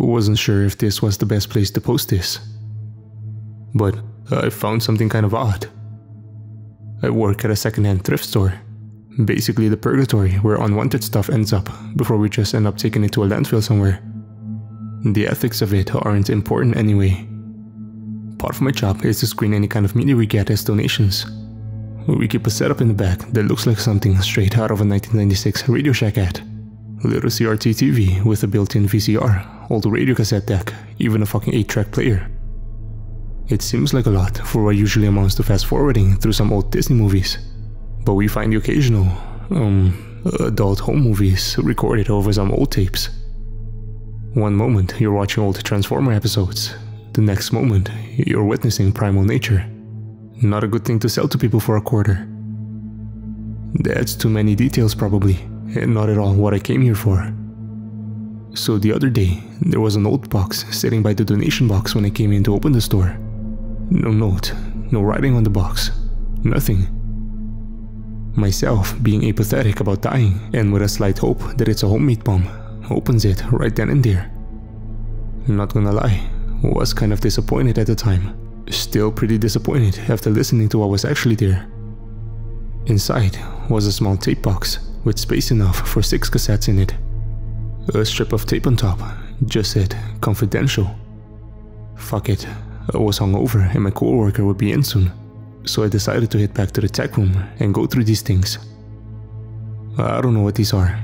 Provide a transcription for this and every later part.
Wasn't sure if this was the best place to post this, but I found something kind of odd. I work at a secondhand thrift store, basically the purgatory where unwanted stuff ends up before we just end up taking it to a landfill somewhere. The ethics of it aren't important anyway. Part of my job is to screen any kind of media we get as donations. We keep a setup in the back that looks like something straight out of a 1996 Radio Shack ad. Little CRT TV with a built-in VCR, old radio cassette deck, even a fucking 8-track player. It seems like a lot for what usually amounts to fast-forwarding through some old Disney movies, but we find the occasional, adult home movies recorded over some old tapes. One moment you're watching old Transformer episodes, the next moment you're witnessing primal nature. Not a good thing to sell to people for a quarter. That's too many details probably, and not at all what I came here for. So the other day, there was an old box sitting by the donation box when I came in to open the store. No note, no writing on the box, nothing. Myself, being apathetic about dying and with a slight hope that it's a homemade bomb, opens it right then and there. Not gonna lie, was kind of disappointed at the time. Still pretty disappointed after listening to what was actually there. Inside was a small tape box with space enough for 6 cassettes in it. A strip of tape on top just said confidential. Fuck it, I was hungover and my coworker would be in soon, so I decided to head back to the tech room and go through these things. I don't know what these are.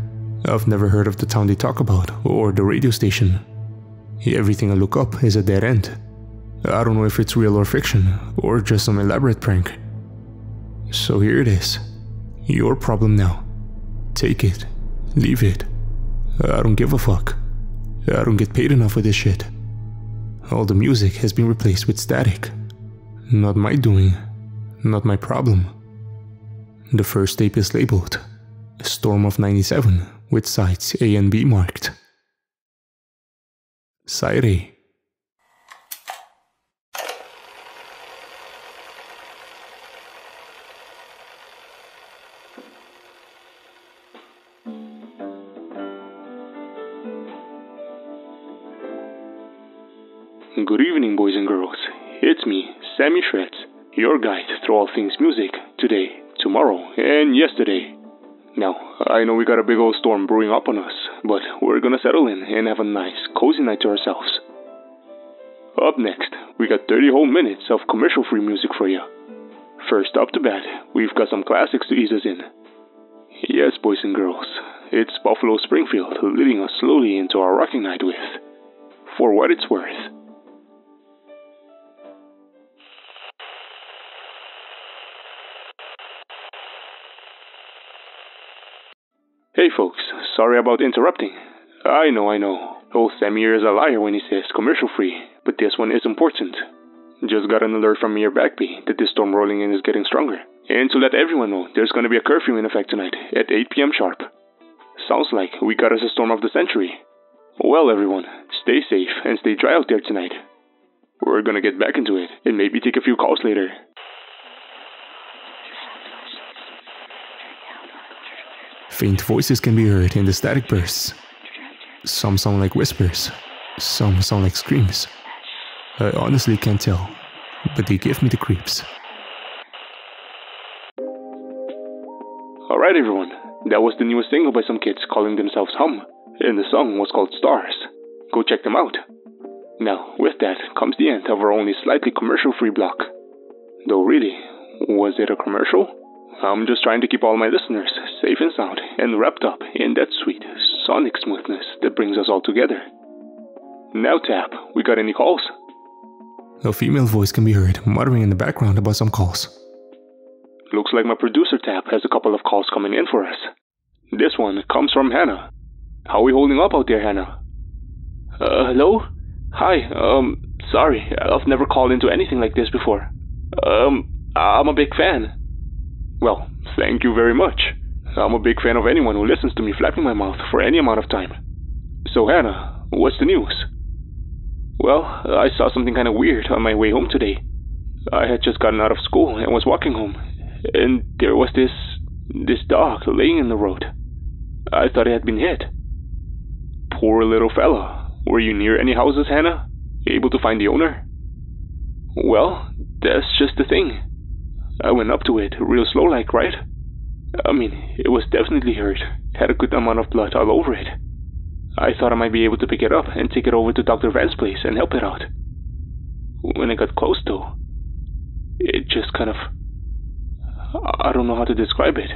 I've never heard of the town they talk about or the radio station. Everything I look up is a dead end. I don't know if it's real or fiction or just some elaborate prank. So here it is. Your problem now. Take it. Leave it. I don't give a fuck. I don't get paid enough for this shit. All the music has been replaced with static. Not my doing. Not my problem. The first tape is labeled Storm of 97 with sides A and B marked. Side A. Good evening, boys and girls. It's me, Sammy Shreds, your guide through all things music, today, tomorrow, and yesterday. Now, I know we got a big old storm brewing up on us, but we're gonna settle in and have a nice, cozy night to ourselves. Up next, we got 30 whole minutes of commercial-free music for you. First up to bat, we've got some classics to ease us in. Yes, boys and girls, it's Buffalo Springfield leading us slowly into our rocking night with For What It's Worth. Hey folks, sorry about interrupting. I know. Old Sammy here is a liar when he says commercial free, but this one is important. Just got an alert from your backbee that this storm rolling in is getting stronger. And to let everyone know, there's gonna be a curfew in effect tonight at 8 PM sharp. Sounds like we got us a storm of the century. Well everyone, stay safe and stay dry out there tonight. We're gonna get back into it and maybe take a few calls later. Faint voices can be heard in the static bursts. Some sound like whispers, some sound like screams. I honestly can't tell, but they give me the creeps. Alright everyone, that was the newest single by some kids calling themselves Hum, and the song was called Stars. Go check them out. Now, with that comes the end of our only slightly commercial-free block. Though really, was it a commercial? I'm just trying to keep all my listeners safe and sound and wrapped up in that sweet sonic smoothness that brings us all together. Now Tap, we got any calls? A female voice can be heard muttering in the background about some calls. Looks like my producer Tap has a couple of calls coming in for us. This one comes from Hannah. How are we holding up out there, Hannah? Hello? Hi, sorry, I've never called into anything like this before. I'm a big fan. Well, thank you very much. I'm a big fan of anyone who listens to me flapping my mouth for any amount of time. So Hannah, what's the news? Well, I saw something kind of weird on my way home today. I had just gotten out of school and was walking home, and there was this dog laying in the road. I thought it had been hit. Poor little fella. Were you near any houses, Hannah? Able to find the owner? Well, that's just the thing. I went up to it real slow like, right? I mean, it was definitely hurt. It had a good amount of blood all over it. I thought I might be able to pick it up and take it over to Dr. Van's place and help it out. When I got close though, it just kind of... I don't know how to describe it.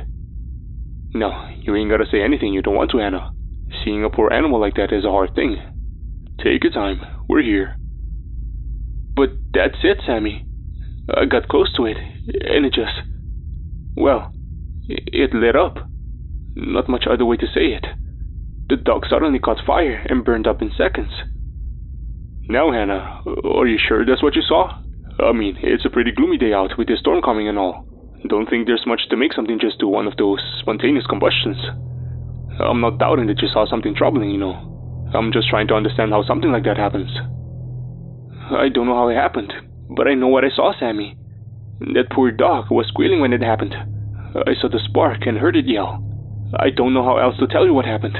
No, you ain't gotta say anything you don't want to, Hannah. Seeing a poor animal like that is a hard thing. Take your time, we're here. But that's it, Sammy. I got close to it, and it just... well, it lit up. Not much other way to say it. The dog suddenly caught fire and burned up in seconds. Now, Hannah, are you sure that's what you saw? I mean, it's a pretty gloomy day out with the storm coming and all. Don't think there's much to make something just do one of those spontaneous combustions. I'm not doubting that you saw something troubling, you know. I'm just trying to understand how something like that happens. I don't know how it happened, but I know what I saw, Sammy. That poor dog was squealing when it happened. I saw the spark and heard it yell. I don't know how else to tell you what happened.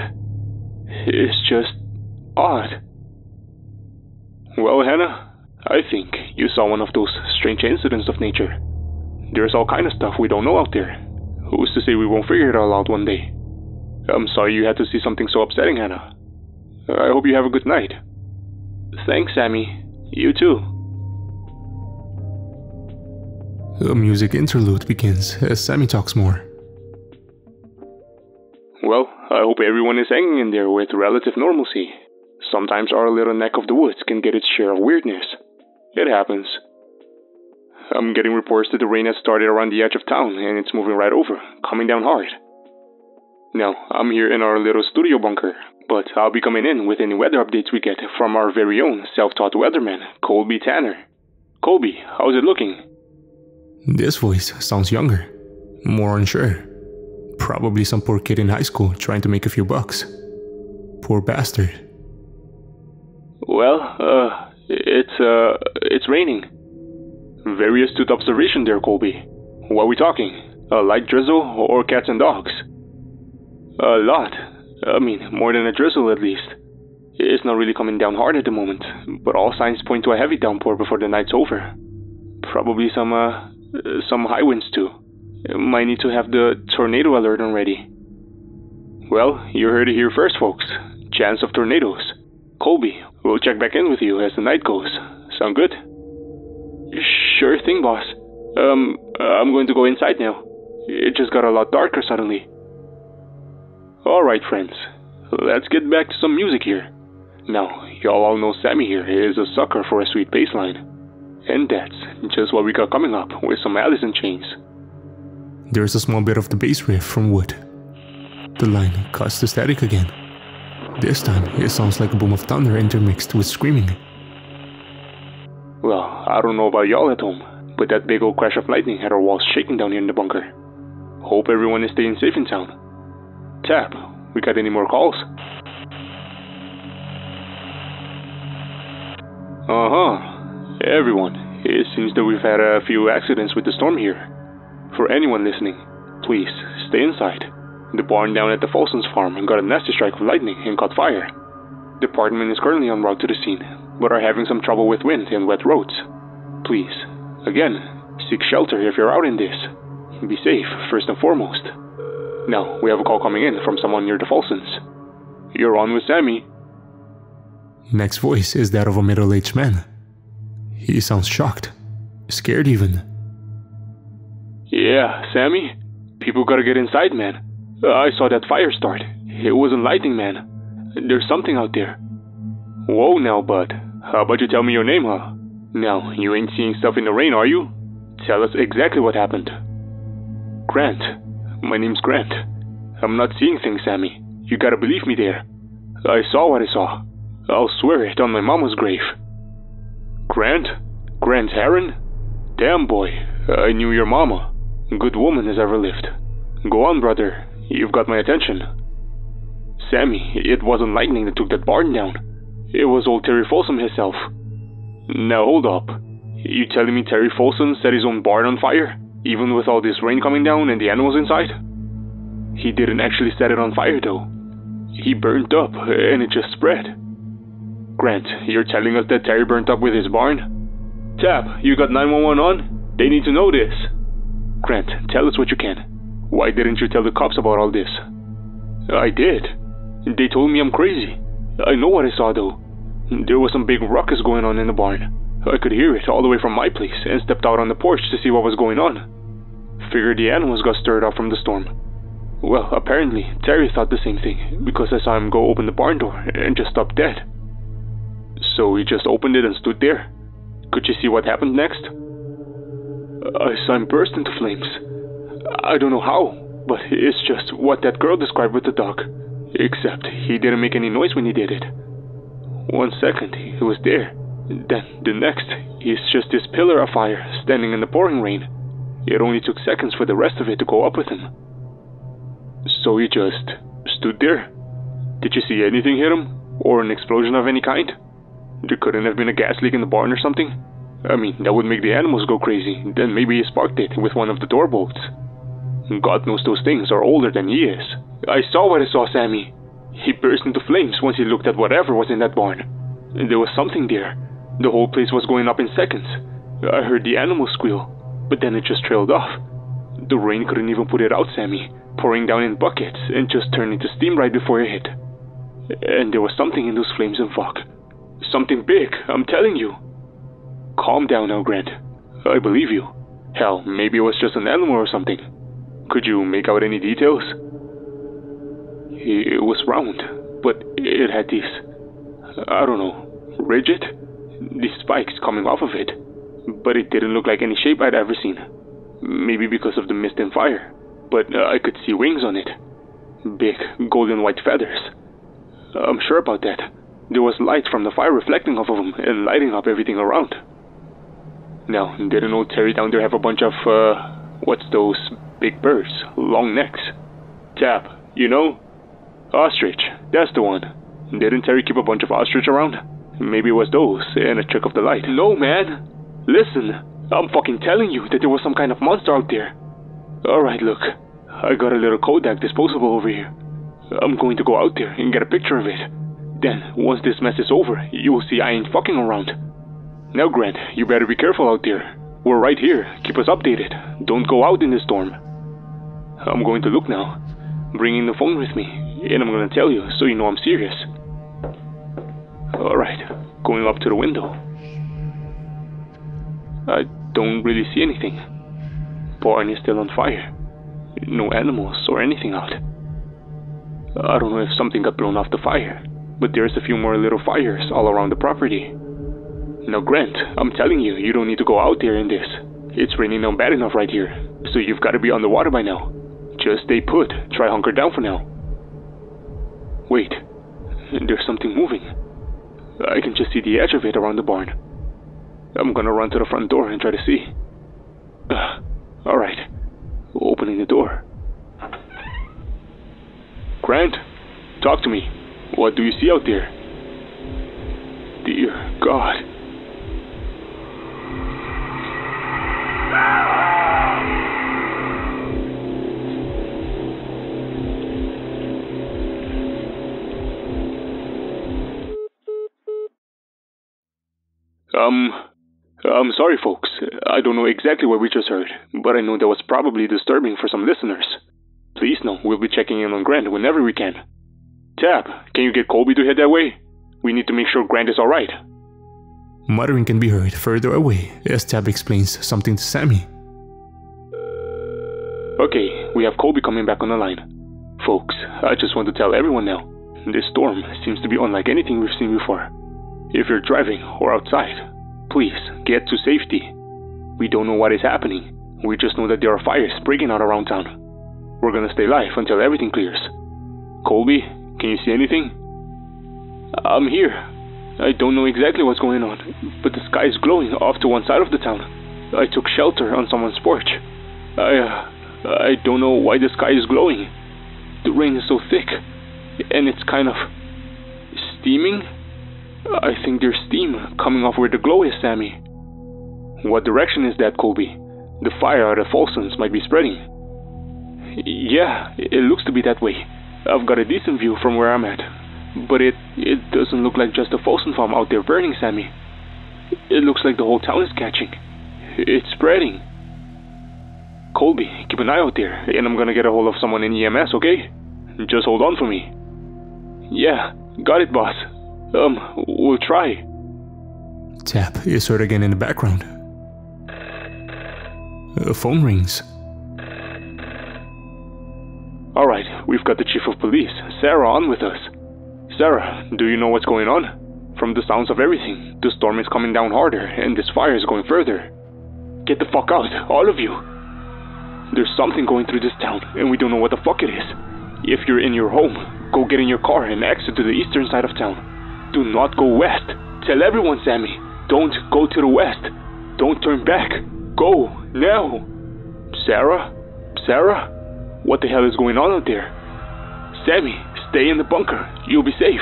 It's just... odd. Well, Hannah, I think you saw one of those strange incidents of nature. There's all kind of stuff we don't know out there. Who's to say we won't figure it all out one day? I'm sorry you had to see something so upsetting, Hannah. I hope you have a good night. Thanks, Sammy. You too. A music interlude begins as Sammy talks more. Well, I hope everyone is hanging in there with relative normalcy. Sometimes our little neck of the woods can get its share of weirdness. It happens. I'm getting reports that the rain has started around the edge of town and it's moving right over, coming down hard. Now, I'm here in our little studio bunker, but I'll be coming in with any weather updates we get from our very own self-taught weatherman, Colby Tanner. Colby, how's it looking? This voice sounds younger, more unsure. Probably some poor kid in high school trying to make a few bucks. Poor bastard. Well, it's raining. Very astute observation there, Colby. What are we talking? A light drizzle or cats and dogs? A lot. I mean, more than a drizzle at least. It's not really coming down hard at the moment, but all signs point to a heavy downpour before the night's over. Probably some high winds too. Might need to have the tornado alert on ready. Well, you heard it here first, folks. Chance of tornadoes. Colby, we'll check back in with you as the night goes. Sound good? Sure thing, boss. I'm going to go inside now. It just got a lot darker suddenly. Alright, friends. Let's get back to some music here. Now, y'all all know Sammy here is a sucker for a sweet bass line. And that's just what we got coming up with some Alice in Chains. There's a small bit of the bass riff from Wood. The line cuts to static again. This time, it sounds like a boom of thunder intermixed with screaming. Well, I don't know about y'all at home, but that big old crash of lightning had our walls shaking down here in the bunker. Hope everyone is staying safe in town. Tap, we got any more calls? Everyone, it seems that we've had a few accidents with the storm here. For anyone listening, please stay inside. The barn down at the Folson's farm got a nasty strike of lightning and caught fire. The department is currently en route to the scene, but are having some trouble with wind and wet roads. Please, again, seek shelter if you're out in this. Be safe, first and foremost. Now, we have a call coming in from someone near the Folsons. You're on with Sammy. Next voice is that of a middle-aged man. He sounds shocked, scared even. Yeah, Sammy? People gotta get inside, man. I saw that fire start. It wasn't lightning, man. There's something out there. Whoa now, bud. How about you tell me your name, huh? Now, you ain't seeing stuff in the rain, are you? Tell us exactly what happened. Grant. My name's Grant. I'm not seeing things, Sammy. You gotta believe me there. I saw what I saw. I'll swear it on my mama's grave. Grant? Grant Heron? Damn, boy. I knew your mama. Good woman as ever lived. Go on, brother. You've got my attention. Sammy, it wasn't lightning that took that barn down. It was old Terry Folsom himself. Now hold up. You telling me Terry Folsom set his own barn on fire? Even with all this rain coming down and the animals inside? He didn't actually set it on fire though. He burned up and it just spread. Grant, you're telling us that Terry burnt up with his barn? Tap, you got 911 on? They need to know this. Grant, tell us what you can. Why didn't you tell the cops about all this? I did. They told me I'm crazy. I know what I saw though. There was some big ruckus going on in the barn. I could hear it all the way from my place and stepped out on the porch to see what was going on. Figured the animals got stirred up from the storm. Well, apparently, Terry thought the same thing, because I saw him go open the barn door and just stop dead. So he just opened it and stood there. Could you see what happened next? I saw him burst into flames. I don't know how, but it's just what that girl described with the dog. Except he didn't make any noise when he did it. 1 second, he was there. Then, the next, he's just this pillar of fire standing in the pouring rain. It only took seconds for the rest of it to go up with him. So he just stood there. Did you see anything hit him? Or an explosion of any kind? There couldn't have been a gas leak in the barn or something? I mean, that would make the animals go crazy. Then maybe he sparked it with one of the door bolts. God knows those things are older than he is. I saw what I saw, Sammy. He burst into flames once he looked at whatever was in that barn. There was something there. The whole place was going up in seconds. I heard the animals squeal, but then it just trailed off. The rain couldn't even put it out, Sammy, pouring down in buckets and just turned into steam right before it hit. And there was something in those flames and fog. Something big, I'm telling you. Calm down now, Grant. I believe you. Hell, maybe it was just an animal or something. Could you make out any details? It was round, but it had these, I don't know, rigid? These spikes coming off of it. But it didn't look like any shape I'd ever seen. Maybe because of the mist and fire. But I could see wings on it. Big, golden white feathers. I'm sure about that. There was light from the fire reflecting off of them and lighting up everything around. Now, didn't old Terry down there have a bunch of, what's those big birds? Long necks. Tap, you know? Ostrich, that's the one. Didn't Terry keep a bunch of ostrich around? Maybe it was those, and a trick of the light. No, man. Listen, I'm fucking telling you that there was some kind of monster out there. Alright, look. I got a little Kodak disposable over here. I'm going to go out there and get a picture of it. Then, once this mess is over, you will see I ain't fucking around. Now, Grant, you better be careful out there. We're right here. Keep us updated. Don't go out in this storm. I'm going to look now. Bringing the phone with me, and I'm going to tell you so you know I'm serious. Alright, going up to the window. I don't really see anything. Barn is still on fire. No animals or anything out. I don't know if something got blown off the fire, but there's a few more little fires all around the property. Now, Grant, I'm telling you, you don't need to go out there in this. It's raining down bad enough right here, so you've got to be on the water by now. Just stay put. Try hunker down for now. Wait, there's something moving. I can just see the edge of it around the barn. I'm gonna run to the front door and try to see. Alright, opening the door. Grant, talk to me. What do you see out there? Dear God. I'm sorry, folks. I don't know exactly what we just heard, but I know that was probably disturbing for some listeners. Please know we'll be checking in on Grant whenever we can. Tab, can you get Colby to head that way? We need to make sure Grant is alright. Muttering can be heard further away as Tab explains something to Sammy. Okay, we have Colby coming back on the line. Folks, I just want to tell everyone now, this storm seems to be unlike anything we've seen before. If you're driving or outside, please get to safety. We don't know what is happening. We just know that there are fires breaking out around town. We're gonna stay live until everything clears. Colby, can you see anything? I'm here. I don't know exactly what's going on, but the sky is glowing off to one side of the town. I took shelter on someone's porch. I don't know why the sky is glowing. The rain is so thick, and it's kind of steaming. I think there's steam coming off where the glow is, Sammy. What direction is that, Colby? The fire out of Folsom's might be spreading. Yeah, it looks to be that way. I've got a decent view from where I'm at. But it doesn't look like just a fossil farm out there burning, Sammy. It looks like the whole town is catching. It's spreading. Colby, keep an eye out there, and I'm gonna get a hold of someone in EMS, okay? Just hold on for me. Yeah, got it, boss. We'll try. Tap is heard again in the background. A phone rings. Alright, we've got the chief of police, Sarah, on with us. Sarah, do you know what's going on? From the sounds of everything, the storm is coming down harder, and this fire is going further. Get the fuck out, all of you! There's something going through this town, and we don't know what the fuck it is. If you're in your home, go get in your car and exit to the eastern side of town. Do not go west. Tell everyone, Sammy. Don't go to the west. Don't turn back. Go, now. Sarah? Sarah? What the hell is going on out there? Sammy, stay in the bunker. You'll be safe.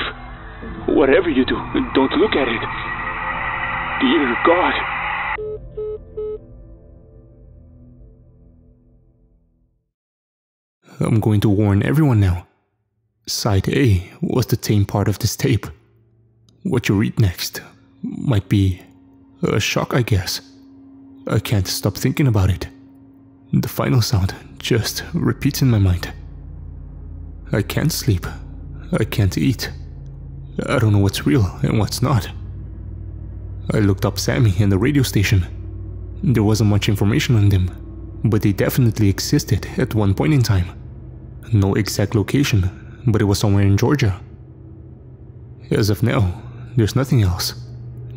Whatever you do, don't look at it. Dear God. I'm going to warn everyone now. Side A was the tame part of this tape. What you read next might be a shock, I guess. I can't stop thinking about it. The final sound just repeats in my mind. I can't sleep. I can't eat. I don't know what's real and what's not. I looked up Sammy and the radio station. There wasn't much information on them, but they definitely existed at one point in time. No exact location, but it was somewhere in Georgia. As of now, there's nothing else.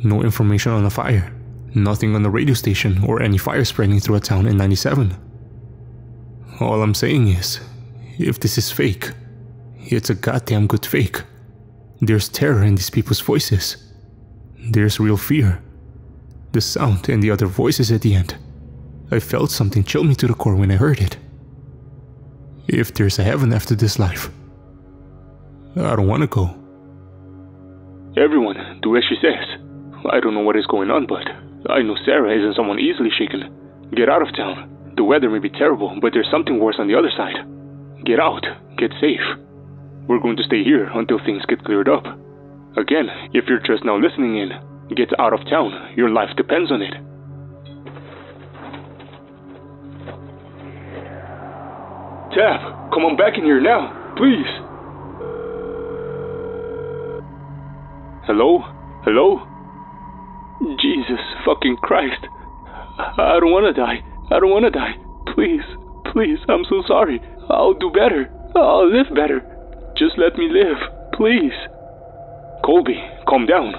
No information on a fire, nothing on the radio station or any fire spreading through a town in 97. All I'm saying is, if this is fake, it's a goddamn good fake. There's terror in these people's voices. There's real fear. The sound and the other voices at the end. I felt something chill me to the core when I heard it. If there's a heaven after this life, I don't want to go. Everyone, do as she says. I don't know what is going on, but I know Sarah isn't someone easily shaken. Get out of town. The weather may be terrible, but there's something worse on the other side. Get out. Get safe. We're going to stay here until things get cleared up. Again, if you're just now listening in, get out of town. Your life depends on it. Tap, come on back in here now, please. Hello? Hello? Jesus fucking Christ. I don't wanna die. I don't wanna die. Please, please, I'm so sorry. I'll do better. I'll live better. Just let me live, please. Colby, calm down.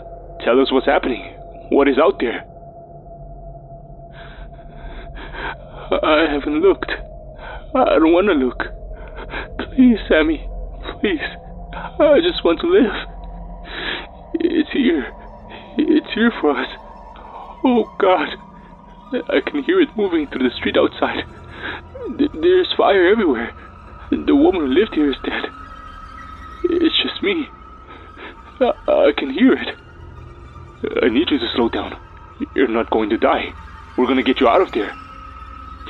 Tell us what's happening. What is out there? I haven't looked. I don't want to look. Please, Sammy. Please. I just want to live. It's here. It's here for us. Oh, God. I can hear it moving through the street outside. There's fire everywhere. The woman who lived here is dead. It's just me. I can hear it. I need you to slow down. You're not going to die. We're going to get you out of there.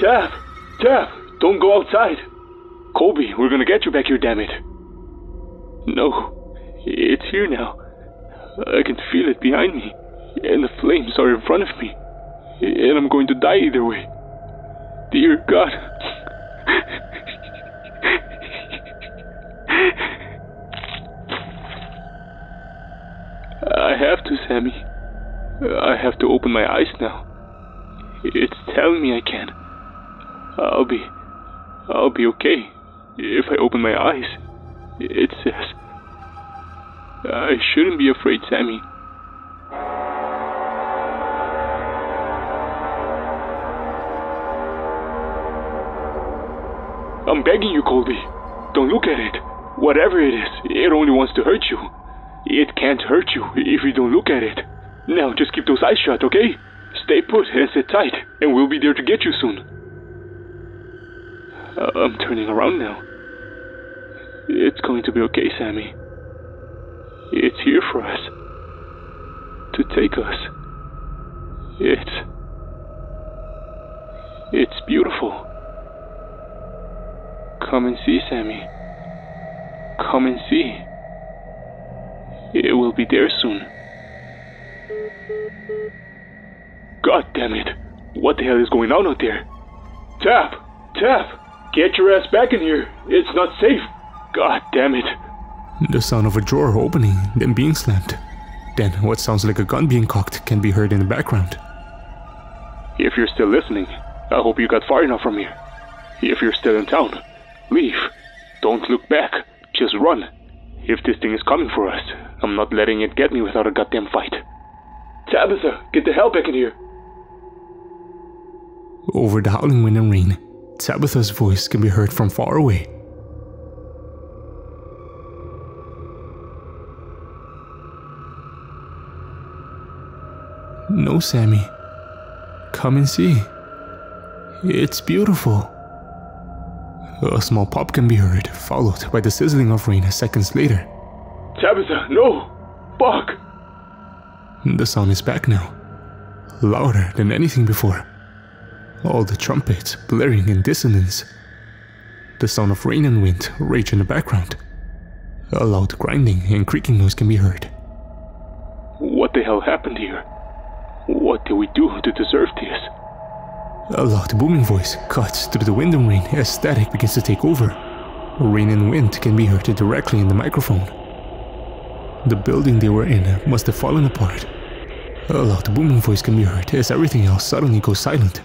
Tap! Tap! Don't go outside! Colby, we're gonna get you back here, damn it. No, it's here now. I can feel it behind me, and the flames are in front of me, and I'm going to die either way. Dear God. I have to, Sammy. I have to open my eyes now. It's telling me I can. I'll be okay if I open my eyes. It says I shouldn't be afraid, Sammy. I'm begging you, Colby. Don't look at it. Whatever it is, it only wants to hurt you. It can't hurt you if you don't look at it. Now just keep those eyes shut, okay? Stay put and sit tight, and we'll be there to get you soon. I'm turning around now. It's going to be okay, Sammy. It's here for us. To take us. It's beautiful. Come and see, Sammy. Come and see. It will be there soon. God damn it. What the hell is going on out there? Tap! Tap! Get your ass back in here. It's not safe. God damn it. The sound of a drawer opening, then being slammed. Then what sounds like a gun being cocked can be heard in the background. If you're still listening, I hope you got far enough from here. If you're still in town, leave. Don't look back. Just run. If this thing is coming for us, I'm not letting it get me without a goddamn fight. Tabitha, get the hell back in here. Over the howling wind and rain, Tabitha's voice can be heard from far away. No, Sammy. Come and see. It's beautiful. A small pop can be heard, followed by the sizzling of rain seconds later. Tabitha, no! Fuck! The sound is back now, louder than anything before. All the trumpets blaring in dissonance. The sound of rain and wind rage in the background. A loud grinding and creaking noise can be heard. What the hell happened here? What did we do to deserve this? A loud booming voice cuts through the wind and rain as static begins to take over. Rain and wind can be heard directly in the microphone. The building they were in must have fallen apart. A loud booming voice can be heard as everything else suddenly goes silent.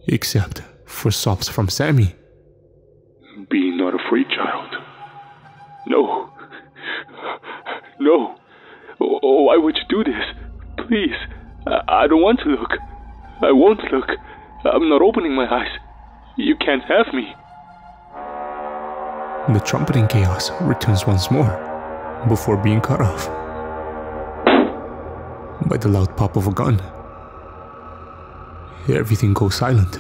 Except for sobs from Sammy. Be not afraid, child. No. No. Oh, why would you do this? Please. I don't want to look. I won't look. I'm not opening my eyes. You can't have me. The trumpeting chaos returns once more, before being cut off by the loud pop of a gun. Everything goes silent.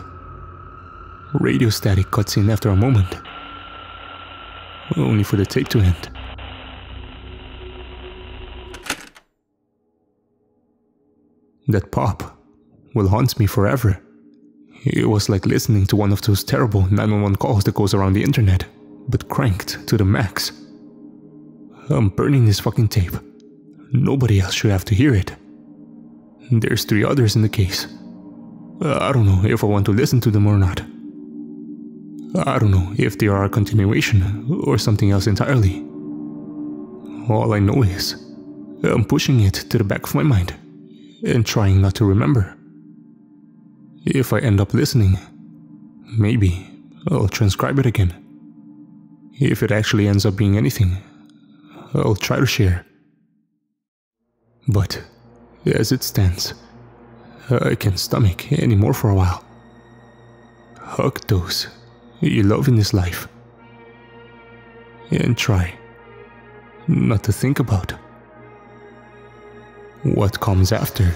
Radio static cuts in after a moment, only for the tape to end. That pop will haunt me forever. It was like listening to one of those terrible 911 calls that goes around the internet, but cranked to the max. I'm burning this fucking tape. Nobody else should have to hear it. There's 3 others in the case. I don't know if I want to listen to them or not. I don't know if they are a continuation or something else entirely. All I know is I'm pushing it to the back of my mind and trying not to remember. If I end up listening, maybe I'll transcribe it again. If it actually ends up being anything, I'll try to share. But as it stands, I can't stomach anymore for a while. Hug those you love in this life, and try not to think about what comes after.